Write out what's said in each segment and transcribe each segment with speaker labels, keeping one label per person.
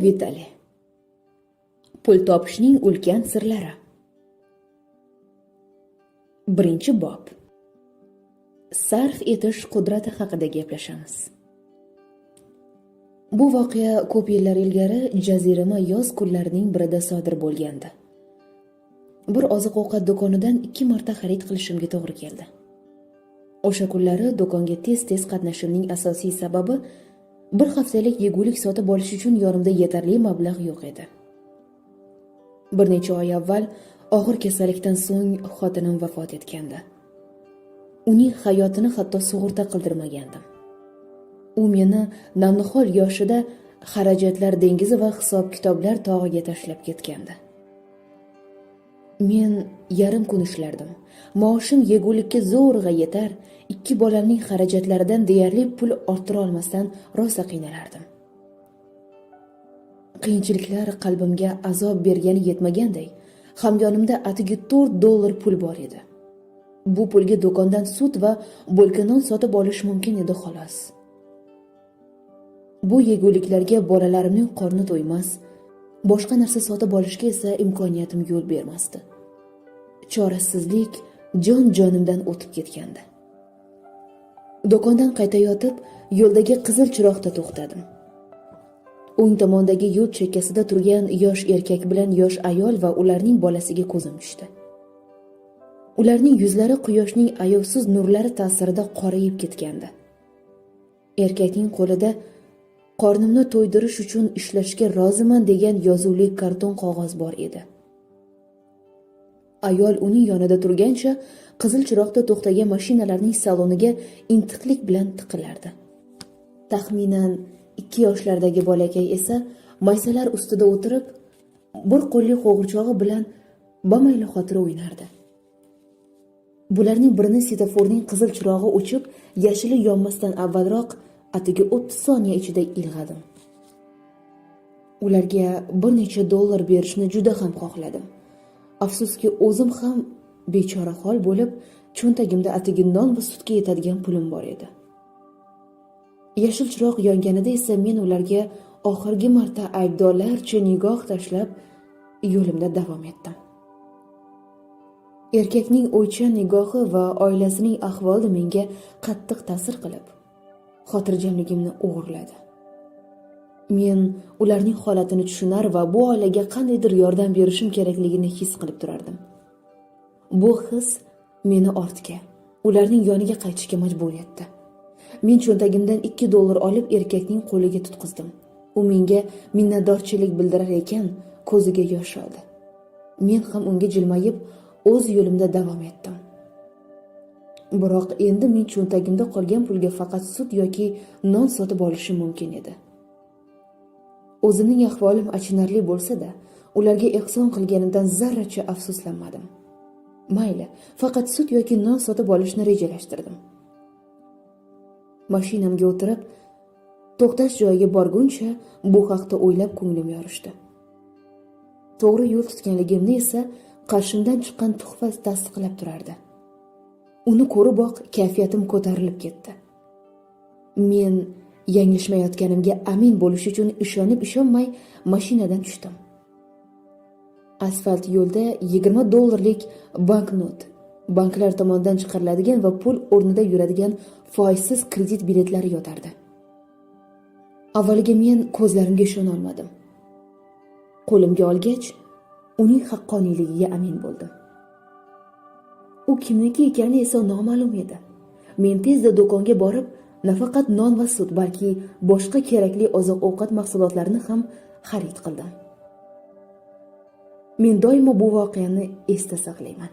Speaker 1: Vitaliy. Pul topishning ulkan sirlari. Birinchi bob. Sarf etish qudrati haqida gaplashamiz. Bu voqea ko'p yillar ilgari jazirama yoz kunlarining birida sodir bo'lgandi. Bir oziq-ovqat do'konidan 2 marta xarid qilishimga to'g'ri keldi. O'sha kunlari do'konga tez-tez qatnashimning asosiy sababi bir haftalik yegulik sotib olish uchun yonimda yetarli mablag' yo'q edi. Bir necha oy avval og'ir kasallikdan so'ng xotinim vafot etgandi. Uning hayotini hatto sug'urta qildirmagandim. U meni namnihol yoshida xarajatlar dengizi va hisob-kitoblar tog'iga tashlab ketgandi. Men yarim kun ishlardim. Maoshim yegulikka zo'rg'a yetar, 2 bolamning xarajatlaridan deyarli pul orttira olmasdan rosa qiynalardim. Qiyinchiliklar qalbimga azob bergani yetmaganday, hamyonimda atigi $4 pul bor edi. Bu pulga do'kondan sut va bo'lka non sotib olish mumkin edi xolos. Bu yeguliklarga bolalarimning qorni to'ymas, boshqa narsa sotib olishga esa imkoniyatim yo'l bermasdi. Chorasizlik jon-jonimdan o'tib ketgandi. Do'kondan qaytayotib, yo'ldagi qizil chiroqda to'xtadim. O'ng tomondagi yo'l chekkasida turgan yosh erkak bilan yosh ayol va ularning bolasiga ko'zim tushdi. Ularning yuzlari quyoshning ayovsiz nurlari ta'sirida qorayib ketgandi. Erkakning qo'lida qornimni to'ydirish uchun ishlashga roziman degan yozuvli karton qog'oz bor edi. Ayol uning yonida turgancha qizil chiroqda to'xtagan mashinalarning saloniga intiqlik bilan tiqilardi. Taxminan 2 yoshlardagi bolakay esa maysalar ustida o'tirib, bir qo'lli qo'g'irchog'i bilan bamayli xotira o'ynardi. Bularning birini svetoforning qizil chirog'i o'chib, yashili yonmasdan avvalroq atigi 30 soniya ichida ilg'adim. Ularga bir necha dollar berishni juda ham xohladim. Afsuski o'zim ham bechora hol bo'lib, cho'ntagimda atigi non va sutga yetadigan pulim bor edi. Yashil chiroq yonganida esa men ularga oxirgi marta aybdorlarcha nigoh tashlab, yo'limda davom etdim. Erkakning o'ychan nigohi va oilasining ahvoli menga qattiq ta'sir qilib, xotirjamligimni o'g'irladi. Men ularning holatini tushunar va bu oilaga qandaydir yordam berishim kerakligini his qilib turardim. Bu his meni ortga, ularning yoniga qaytishga majbur etdi. Men cho'ntagimdan $2 olib erkakning qo'liga tutqizdim. U menga minnatdorchilik bildirar ekan, ko'ziga yosh oldi. Men ham unga jilmayib, o'z yo'limda davom etdim. Biroq endi men cho'ntagimda qolgan pulga faqat sut yoki non sotib olishim mumkin edi. O'zimning ahvolim achinarli bo'lsa-da, ularga ehson qilganimdan zarracha afsuslanmadim. Mayli, faqat sut yoki non sotib olishni rejalashtirdim. Mashinamga o'tirib, to'xtash joyiga borguncha bu haqda o'ylab ko'nglim yorishdi. To'g'ri yo'l tutganligimni esa qarshimdan chiqqan tuhfa tasdiqlab turardi. Uni ko'riboq kayfiyatim ko'tarilib ketdi. Men yanglishmayotganimga amin bo'lish uchun ishonib-ishonmay mashinadan tushdim. Asfalt yo'lda $20lik banknot, banklar tomonidan chiqariladigan va pul o'rnida yuradigan foizsiz kredit biletlari yotardi. Avvaliga men ko'zlarimga ishona olmadim. Qo'limga olgach, uning haqqoniyligiga amin bo'ldim. U kimniki ekani esa noma'lum edi. Men tezda do'konga borib, nafaqat non va sut, balki boshqa kerakli oziq-ovqat mahsulotlarini ham xarid qildim. Men doimo bu voqeani esda saqlayman.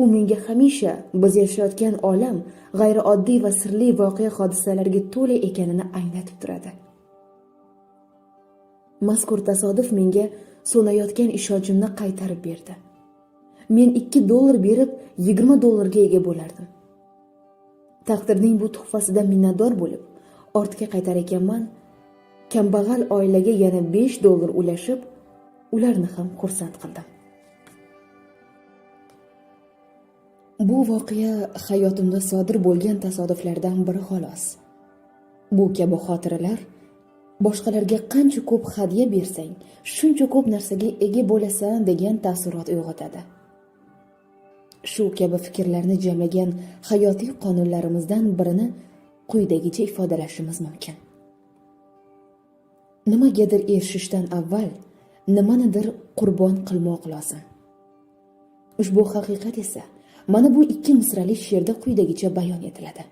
Speaker 1: U menga hamisha biz yashayotgan olam g'ayrioddiy va sirli voqea hodisalarga to'la ekanini anglatib turadi. Mazkur tasodif menga so'nayotgan ishonchimni qaytarib berdi. Men $2 berib $20 ga ega bo'lardim. Taqdirning bu tuhfasidan minnatdor bo'lib, ortga qaytar ekanman, kambag'al oilaga yana $5 ulashib, ularni ham xursand qildim. Bu voqea hayotimda sodir bo'lgan tasodiflardan biri xolos. Bu kabi xotiralar boshqalarga qancha ko'p hadya bersang, shuncha ko'p narsaga ega bo'lasan degan taassurot uyg'otadi. Shu kabi fikrlarni jamlagan hayotiy qonunlarimizdan birini quyidagicha ifodalashimiz mumkin. Nimagadir erishishdan avval nimanidir qurbon qilmoq lozim. Ushbu haqiqat esa mana bu ikki misrali she'rda quyidagicha bayon etiladi.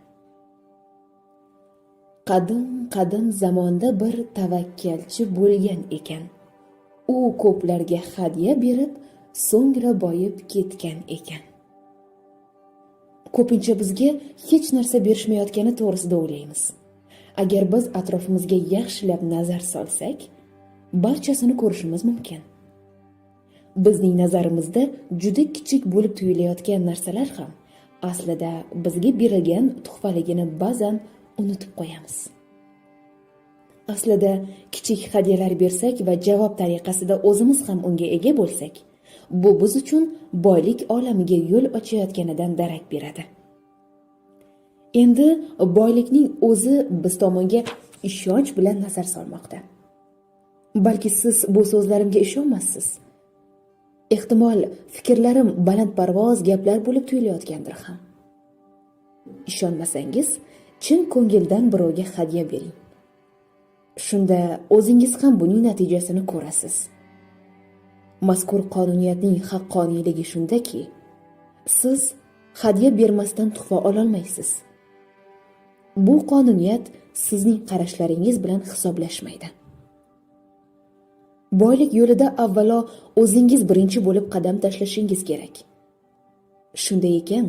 Speaker 1: Qadim zamonda bir tavakkalchi bo'lgan ekan. U ko'plarga hadya berib, so'ngra boyib ketgan ekan. Ko'pincha bizga hech narsa berishmayotgani to'g'risida o'ylaymiz. Agar biz atrofimizga yaxshilab nazar solsak, barchasini ko'rishimiz mumkin. Bizning nazarimizda juda kichik bo'lib tuyulayotgan narsalar ham aslida bizga berilgan tuhfaligini ba'zan unutib qo'yamiz. Aslida kichik hadyalar bersak va javob tariqasida o'zimiz ham unga ega bo'lsak, bu biz uchun boylik olamiga yo'l ochayotganidan darak beradi. Endi boylikning o'zi biz tomonga ishonch bilan nazar solmoqda. Balki siz bu so'zlarimga ishonmassiz. Ehtimol fikrlarim balandparvoz gaplar bo'lib tuyulayotgandir ham. Ishonmasangiz, chin ko'ngildan birovga hadya bering. Shunda o'zingiz ham buning natijasini ko'rasiz. Mazkur qonuniyatning haqqoniyligi shundaki, siz hadya bermasdan tuhfa ololmaysiz. Bu qonuniyat sizning qarashlaringiz bilan hisoblashmaydi. Boylik yo'lida avvalo o'zingiz birinchi bo'lib qadam tashlashingiz kerak. Shunday ekan,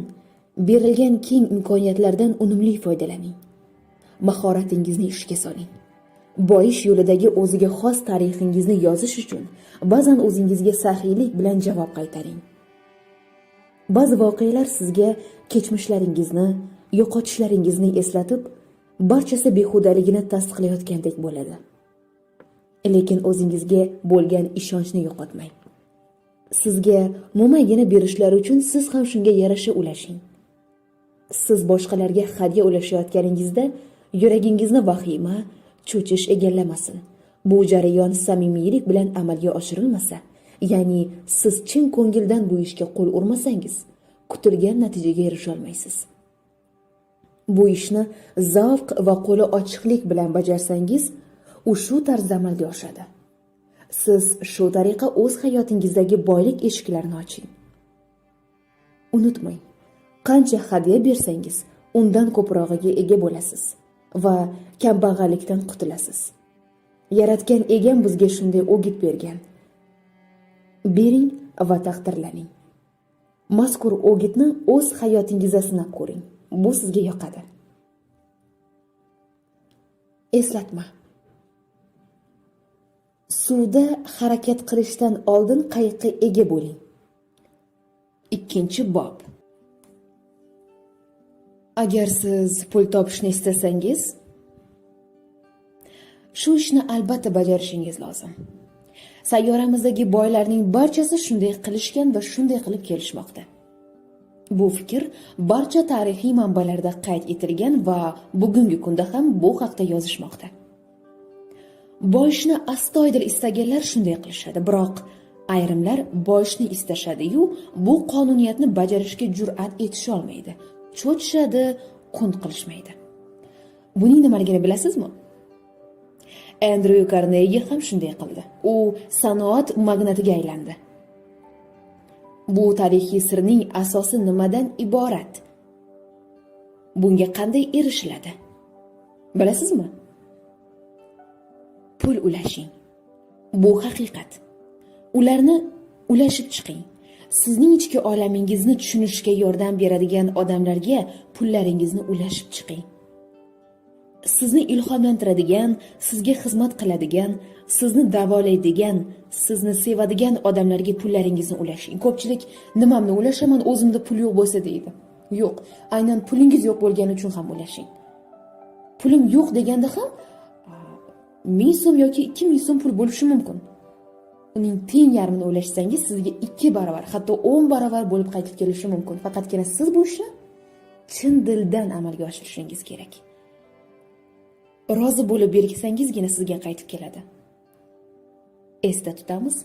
Speaker 1: berilgan keng imkoniyatlardan unumli foydalaning. Mahoratingizni ishga soling. Boyish yo'lidagi o'ziga xos tarixingizni yozish uchun ba'zan o'zingizga saxiylik bilan javob qaytaring. Ba'zi voqealar sizga kechmishlaringizni, yo'qotishlaringizni eslatib, barchasi behudaligini tasdiqlayotgandek bo'ladi. Lekin o'zingizga bo'lgan ishonchni yo'qotmang. Sizga mo'maygina berishlari uchun siz ham shunga yarasha ulashing. Siz boshqalarga hadya ulashayotganingizda yuragingizni vahima, cho'chish egallamasin. Bu jarayon samimiylik bilan amalga oshirilmasa, ya'ni siz chin ko'ngildan bu ishga qo'l urmasangiz, kutilgan natijaga erisha olmaysiz. Bu ishni zavq va qo'li ochiqlik bilan bajarsangiz, u shu tarzda amalga oshadi. Siz shu tariqa o'z hayotingizdagi boylik eshiklarini oching. Unutmang, qancha hadya bersangiz, undan ko'prog'iga ega bo'lasiz va kambag'allikdan qutulasiz. Yaratgan egam bizga shunday o'git bergan. Bering va taqdirlaning. Mazkur o'gitni o'z hayotingizda sinab ko'ring. Bu sizga yoqadi. Eslatma. Suvda harakat qilishdan oldin qayiqqa ega bo'ling. 2-bob. Agar siz pul topishni istasangiz, shu ishni albatta bajarishingiz lozim. Sayyoramizdagi boylarning barchasi shunday qilishgan va shunday qilib kelishmoqda. Bu fikr barcha tarixiy manbalarda qayd etilgan va bugungi kunda ham bu haqda yozishmoqda. Boyishni astoydil istaganlar shunday qilishadi, biroq ayrimlar boyishni istashadi-yu, bu qonuniyatni bajarishga jur'at etisha olmaydi. Cho'chishadi, qunt qilishmaydi. Buning nimaligini bilasizmi? Andrew Carnegie ham shunday qildi. U sanoat magnatiga aylandi. Bu tarixiy sirning asosi nimadan iborat? Bunga qanday erishiladi? Bilasizmi? Pul ulashing. Bu haqiqat. Ularni ulashib chiqing. Sizning ichki olamingizni tushunishga yordam beradigan odamlarga pullaringizni ulashib chiqing. Sizni ilhomlantiradigan, sizga xizmat qiladigan, sizni davolaydigan, sizni sevadigan odamlarga pullaringizni ulashing. Ko'pchilik nimamni ulashaman, o'zimda pul yo'q bo'lsa deydi. Yo'q, aynan pulingiz yo'q bo'lgani uchun ham ulashing. Pulim yo'q deganda ham 1000 so'm yoki 2000 so'm pul bo'lishi mumkin. Uning teng yarmini ulashsangiz sizga 2 barobar, hatto 10 barobar bo'lib qaytib kelishi mumkin. Faqatgina siz bu ishni chin dildan amalga oshirishingiz kerak. rozi bo'lib bergisangizgina sizga qaytib keladi. Esda tutamiz,